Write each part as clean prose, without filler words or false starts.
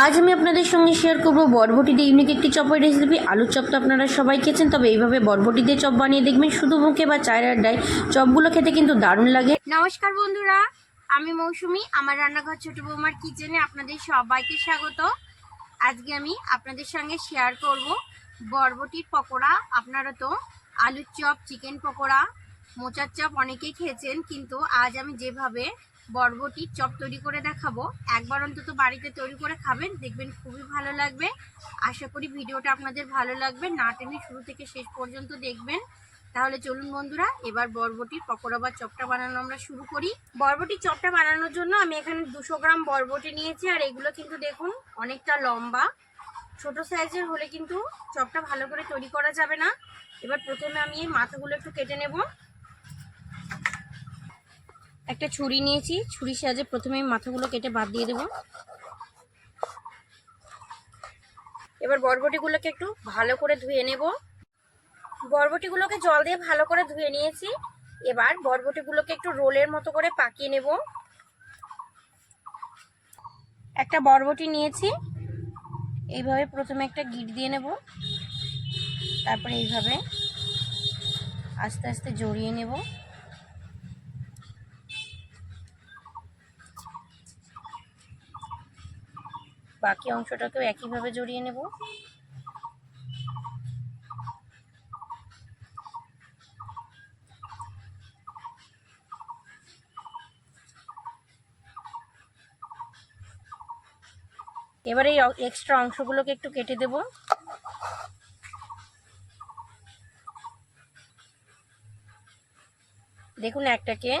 আজ আমি আপনাদের সঙ্গে শেয়ার করব বরবটি দিয়ে ইউনিক একটি চপের রেসিপি। আলুর চপ তো আপনারা সবাই খেয়েছেন, তবে এইভাবে বরবটি দিয়ে চপ বানিয়ে দেখবেন, শুধু মুখে বা চায়ের আড্ডায় চপগুলো খেতে কিন্তু দারুণ লাগে। নমস্কার বন্ধুরা, আমি মৌসুমি। আমার রান্নাঘর ছোট বৌমার কিচেনে আপনাদের সবাইকে স্বাগত। আজকে আমি আপনাদের সঙ্গে শেয়ার করব বরবটির পকোড়া। আপনারা তো আলুর চপ, চিকেন পকোড়া, মোচার চপ অনেকেই খেয়েছেন, কিন্তু আজ আমি যেভাবে বরবটির চপ তৈরি করে দেখাবো, একবার অন্তত বাড়িতে তৈরি করে খাবেন, দেখবেন খুবই ভালো লাগবে। আশা করি ভিডিওটা আপনাদের ভালো লাগবে, না টেনে শুরু থেকে শেষ পর্যন্ত দেখবেন। তাহলে চলুন বন্ধুরা, এবার বরবটির পকোড়া বা চপটা বানানো আমরা শুরু করি। বরবটির চপটা বানানোর জন্য আমি এখানে 200 গ্রাম বরবটি নিয়েছি, আর এগুলো কিন্তু দেখুন অনেকটা লম্বা। ছোট সাইজের হলে কিন্তু চপটা ভালো করে তৈরি করা যাবে না। এবার প্রথমে আমি এই মাথাগুলো একটু কেটে নেব। একটা ছুরি নিয়েছি, ছুরির সাহায্যে প্রথমে আমি মাথাগুলো কেটে বাদ দিয়ে দেব। এবার বরবটিগুলোকে একটু ভালো করে ধুয়ে নেব। বরবটিগুলোকে জল দিয়ে ভালো করে ধুয়ে নিয়েছি। এবার বরবটিগুলোকে একটু রোলের মতো করে পাকিয়ে নেব। একটা বরবটি নিয়েছি, এইভাবে প্রথমে একটা গিট দিয়ে নেব, তারপরে এইভাবে আস্তে আস্তে জড়িয়ে নেব। বাকি অংশটাকেও একইভাবে জড়িয়ে নেব। এবার এই এক্সট্রা অংশগুলোকে একটু কেটে দেব। দেখুন, একটাকে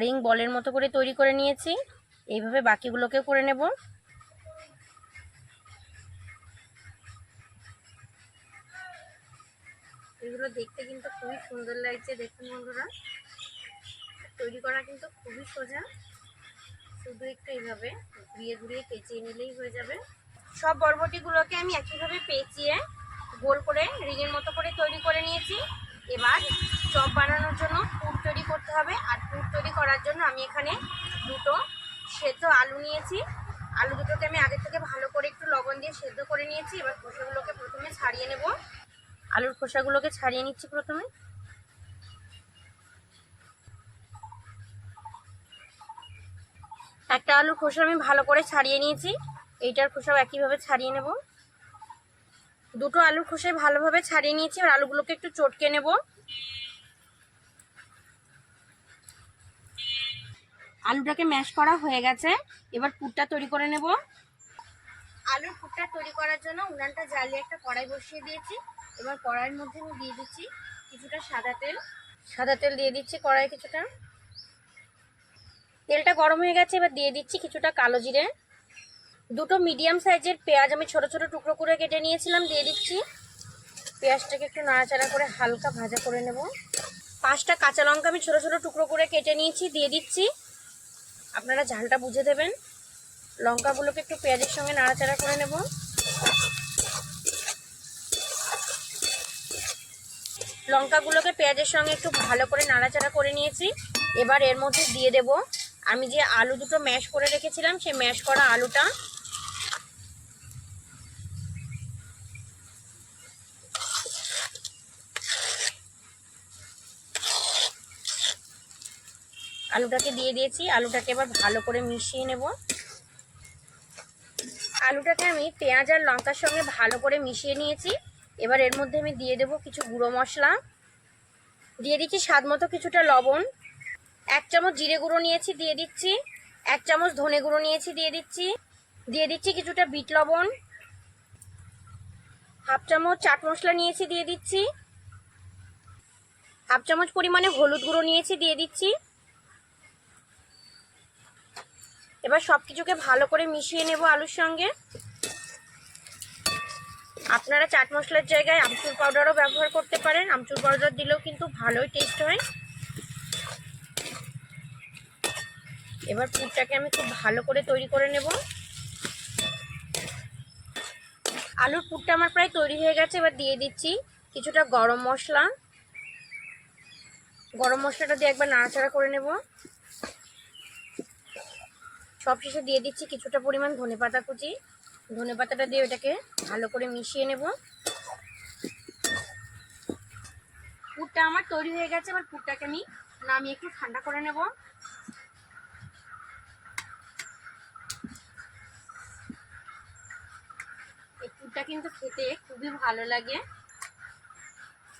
রিং বলের মতো করে তৈরি করে নিয়েছি, এইভাবে বাকিগুলোকে করে নেব। এগুলো দেখতে কিন্তু খুবই সুন্দর লাগছে। দেখুন বন্ধুরা, তৈরি করা কিন্তু খুবই সোজা, শুধু একটু এইভাবে ঘুরিয়ে ঘুরিয়ে পেঁচিয়ে নিলেই হয়ে যাবে। সব বরবটিগুলোকে আমি একইভাবে পেঁচিয়ে গোল করে রিংয়ের মতো করে তৈরি করে নিয়েছি। এবার চপ বানানোর জন্য পুর তৈরি করতে হবে, আর পুর তৈরি করার জন্য আমি এখানে দুটো সেদ্ধ আলু নিয়েছি। আলু দুটোকে আমি আগে থেকে ভালো করে একটু লবণ দিয়ে সেদ্ধ করে নিয়েছি। এবার খোসাগুলোকে প্রথমে ছাড়িয়ে নেব। আলুর খোসাগুলোকে ছাড়িয়ে নিচ্ছি প্রথমে। একটা আলুর খোসা আমি ভালো করে ছাড়িয়ে নিয়েছি, এইটার খোসাও একইভাবে ছাড়িয়ে নেব। দুটো আলুর খোসাই ভালোভাবে ছাড়িয়ে নিয়েছি, আর আলুগুলোকে একটু চটকে নেব। আলুটাকে ম্যাশ করা হয়ে গেছে, এবার পুরটা তৈরি করে নেব। আলুর পুরটা তৈরি করার জন্য উনানটা জ্বালিয়ে একটা কড়াই বসিয়ে দিয়েছি। এবার কড়াইয়ের মধ্যে আমি দিয়ে দিচ্ছি কিছুটা সাদা তেল। সাদা তেল দিয়ে দিচ্ছি কড়াই কিছুটা। তেলটা গরম হয়ে গেছে, এবার দিয়ে দিচ্ছি কিছুটা কালো জিরে। দুটো মিডিয়াম সাইজের পেঁয়াজ আমি ছোট ছোট টুকরো করে কেটে নিয়েছিলাম, দিয়ে দিচ্ছি। পেঁয়াজটাকে একটু নাড়াচাড়া করে হালকা ভাজা করে নেব। 5টা কাঁচা লঙ্কা আমি ছোট ছোট টুকরো করে কেটে নিয়েছি, দিয়ে দিচ্ছি। আপনারা ঝালটা বুঝে দেবেন। লঙ্কাগুলোকে একটু পেঁয়াজের সঙ্গে নাড়াচাড়া করে নেব। লঙ্কাগুলোকে পেঁয়াজের সঙ্গে একটু ভালো করে নাড়াচাড়া করে নিয়েছি। এবার এর মধ্যে দিয়ে দেব আমি যে আলু দুটো ম্যাশ করে রেখেছিলাম, সেই ম্যাশ করা আলুটা। আলুটাকে দিয়ে দিয়েছি, আলুটাকে এবার ভালো করে মিশিয়ে নেব। আলুটাকে আমি পেঁয়াজ আর লঙ্কার সঙ্গে ভালো করে মিশিয়ে নিয়েছি। এবার এর মধ্যে আমি দিয়ে দেব কিছু গুঁড়ো মশলা। দিয়ে দিচ্ছি স্বাদ মতো কিছুটা লবণ। 1 চামচ জিরে গুঁড়ো নিয়েছি, দিয়ে দিচ্ছি। 1 চামচ ধনে গুঁড়ো নিয়েছি, দিয়ে দিচ্ছি। দিয়ে দিচ্ছি কিছুটা বিট লবণ। 1/2 চামচ চাট মশলা নিয়েছি, দিয়ে দিচ্ছি। 1/2 চামচ পরিমাণে হলুদ গুঁড়ো নিয়েছি, দিয়ে দিচ্ছি। এবার সবকিছুকে ভালো করে মিশিয়ে নেব আলুর সঙ্গে। আপনারা চাট মশলার জায়গায় আমচুর পাউডারও ব্যবহার করতে পারেন, আমচুর পাউডার দিলেও কিন্তু ভালোই টেস্ট হয়। এবার পুরটাকে আমি খুব ভালো করে তৈরি করে নেব। আলুর পুরটা আমার প্রায় তৈরি হয়ে গেছে। এবার দিয়ে দিচ্ছি কিছুটা গরম মশলা। গরম মশলাটা দিয়ে একবার নাড়াচাড়া করে নেব। সবশেষে দিয়ে দিচ্ছি কিছুটা পরিমাণ ধনেপাতা কুচি। ধনেপাতাটা দিয়ে এটাকে ভালো করে মিশিয়ে নেব। পুরটা আমার তৈরি হয়ে গেছে। এবার পুরটাকে আমি নামিয়ে একটু ঠান্ডা করে নেব। এই পুরটা কিন্তু খেতে খুবই ভালো লাগে।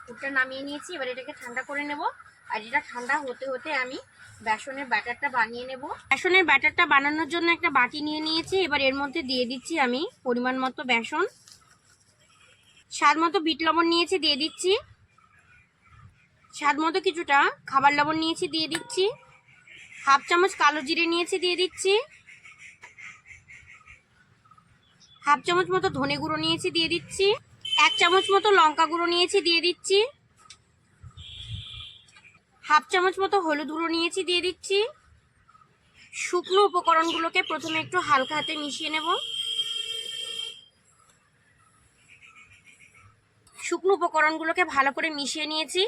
পুরটা নামিয়ে নিয়েছি, এবার এটাকে ঠান্ডা করে নেব। আর এটা ঠান্ডা হতে হতে আমি বেসনের ব্যাটারটা বানিয়ে নেব। বেসনের ব্যাটারটা বানানোর জন্য একটা বাটি নিয়ে নিয়েছি। এবার এর মধ্যে দিয়ে দিচ্ছি আমি পরিমাণ মতো বেসন, স্বাদ মতো বিট লবণ নিয়েছি দিয়ে দিচ্ছি, স্বাদ মতো কিছুটা খাবার লবণ নিয়েছি দিয়ে দিচ্ছি, হাফ চামচ কালো জিরে নিয়েছি দিয়ে দিচ্ছি, হাফ চামচ মতো ধনে গুঁড়ো নিয়েছি দিয়ে দিচ্ছি, 1 চামচ মতো লঙ্কা গুঁড়ো নিয়েছি দিয়ে দিচ্ছি, হাফ চামচ মতো হলুদ গুঁড়ো নিয়েছি দিয়ে দিচ্ছি। শুকনো উপকরণগুলোকে প্রথমে একটু হালকা হাতে মিশিয়ে নেব। শুকনো উপকরণগুলোকে ভালো করে মিশিয়ে নিয়েছি।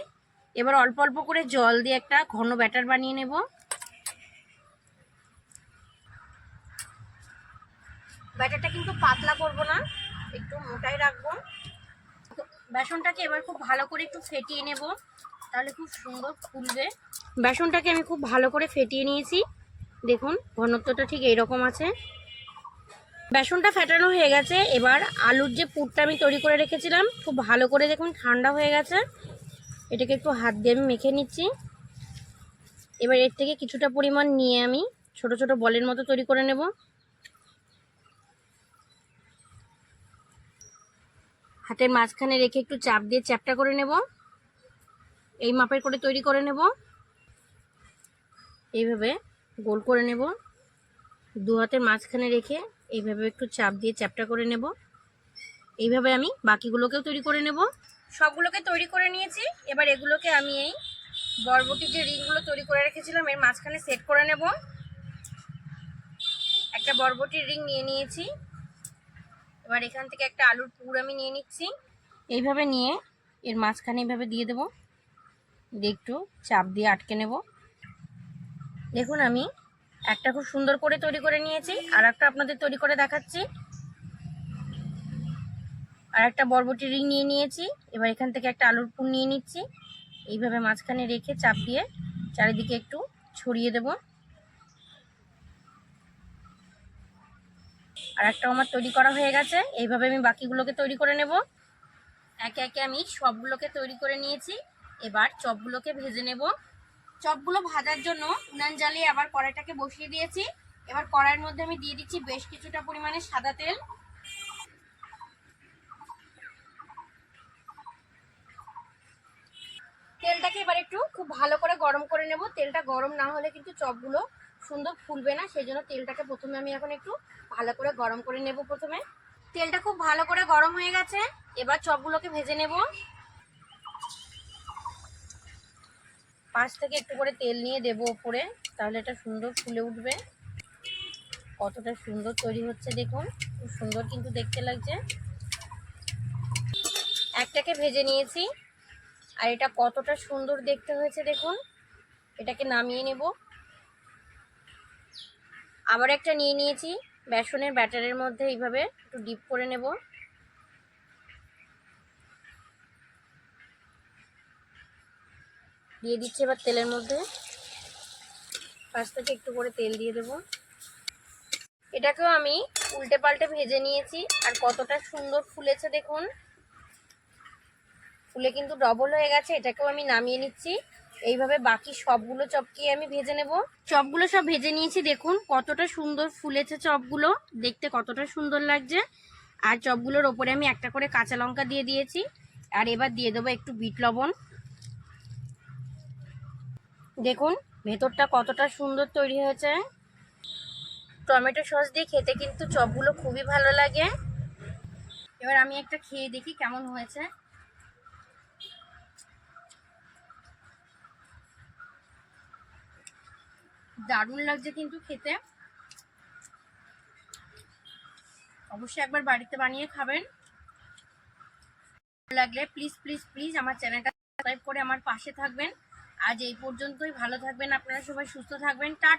এবার অল্প অল্প করে জল দিয়ে একটা ঘন ব্যাটার বানিয়ে নেব। ব্যাটারটা কিন্তু পাতলা করব না, একটু মোটাই রাখবো। বেসনটাকে এবার খুব ভালো করে একটু ফেটিয়ে নেব, তাহলে খুব সুন্দর ফুলবে। বেসনটাকে আমি খুব ভালো করে ফেটিয়ে নিয়েছি। দেখুন ঘনত্বটা ঠিক এইরকম আছে। বেসনটা ফেটানো হয়ে গেছে। এবার আলুর যে পুরটা আমি তৈরি করে রেখেছিলাম খুব ভালো করে দেখুন ঠান্ডা হয়ে গেছে। এটাকে একটু হাত দিয়ে আমি মেখে নিচ্ছি। এবার এর থেকে কিছুটা পরিমাণ নিয়ে আমি ছোট ছোট বলের মতো তৈরি করে নেব। হাতের মাঝখানে রেখে একটু চাপ দিয়ে চ্যাপটা করে নেব। এই মাপের করে তৈরি করে নেব। এইভাবে গোল করে নেব। দু হাতের মাঝখানে রেখে এইভাবে একটু চাপ দিয়ে চ্যাপটা করে নেব। এইভাবে আমি বাকিগুলোকেও তৈরি করে নেব। সবগুলোকে তৈরি করে নিয়েছি। এবার এগুলোকে আমি এই বরবটির যে রিংগুলো তৈরি করে রেখেছিলাম এর মাঝখানে সেট করে নেব। একটা বরবটির রিং নিয়ে নিয়েছি। এবার এখান থেকে একটা আলুর পুর আমি নিয়ে নিচ্ছি। এইভাবে নিয়ে এর মাঝখানে এইভাবে দিয়ে দেব, দিয়ে একটু চাপ দিয়ে আটকে নেব। দেখুন আমি একটা খুব সুন্দর করে তৈরি করে নিয়েছি, আর একটা আপনাদের তৈরি করে দেখাচ্ছি। আর একটা বরবটি রিং নিয়ে নিয়েছি। এবার এখান থেকে একটা আলুর পুর নিয়ে নিচ্ছি। এইভাবে মাঝখানে রেখে চাপ দিয়ে চারিদিকে একটু ছড়িয়ে দেব। আর একটা আমার তৈরি করা হয়ে গেছে। এইভাবে আমি বাকিগুলোকে তৈরি করে নেব। একে একে আমি সবগুলোকে তৈরি করে নিয়েছি। এবার চপগুলোকে ভেজে নেব। চপগুলো ভাজার জন্য উনান জ্বালিয়ে আবার কড়াইটাকে বসিয়ে দিয়েছি। এবার কড়াইয়ের মধ্যে আমি দিয়ে দিচ্ছি বেশ কিছুটা পরিমাণে সাদা তেল। তেলটাকে এবার একটু খুব ভালো করে গরম করে নেব। তেলটা গরম না হলে কিন্তু চপগুলো সুন্দর ফুলবে না, সেই জন্য তেলটাকে প্রথমে আমি এখন একটু ভালো করে গরম করে নেব। প্রথমে তেলটা খুব ভালো করে গরম হয়ে গেছে। এবার চপগুলোকে ভেজে নেব। পাশ থেকে একটু করে তেল নিয়ে দেব উপরে, তাহলে এটা সুন্দর ফুলে উঠবে। কতটা সুন্দর তৈরি হচ্ছে দেখুন, খুব সুন্দর কিন্তু দেখতে লাগছে। একটাকে ভেজে নিয়েছি, আর এটা কতটা সুন্দর দেখতে হয়েছে দেখুন। এটাকে নামিয়ে নেব। আবার একটা নিয়ে নিয়েছি, বেসনের ব্যাটারের মধ্যে এইভাবে একটু ডিপ করে নেব। দিয়ে দিচ্ছি এবার তেলের মধ্যে। পাশ থেকে একটু করে তেল দিয়ে দেব। এটাকেও আমি উল্টে পাল্টে ভেজে নিয়েছি, আর কতটা সুন্দর ফুলেছে দেখুন। ফুলে কিন্তু ডবল হয়ে গেছে। এটাকেও আমি নামিয়ে নিচ্ছি। এইভাবে বাকি সবগুলো চপকে আমি ভেজে নেব। চপগুলো সব ভেজে নিয়েছি, দেখুন কতটা সুন্দর ফুলেছে চপগুলো, দেখতে কতটা সুন্দর লাগছে। আর চপগুলোর ওপরে আমি একটা করে কাঁচা লঙ্কা দিয়ে দিয়েছি। আর এবার দিয়ে দেবো একটু বিট লবণ। দেখুন ভেতরটা কতটা সুন্দর তৈরি হয়েছে। টমেটো সস দিয়ে খেতে কিন্তু চপগুলো খুবই ভালো লাগে। এবার আমি একটা খেয়ে দেখি কেমন হয়েছে। দারুণ লাগছে কিন্তু খেতে। অবশ্যই একবার বাড়িতে বানিয়ে খাবেন। ভালো লাগলে প্লিজ প্লিজ প্লিজ আমার চ্যানেলটা সাবস্ক্রাইব করে আমার পাশে থাকবেন। আজ এই পর্যন্তই। ভালো থাকবেন আপনারা সবাই, সুস্থ থাকবেন। টাটা।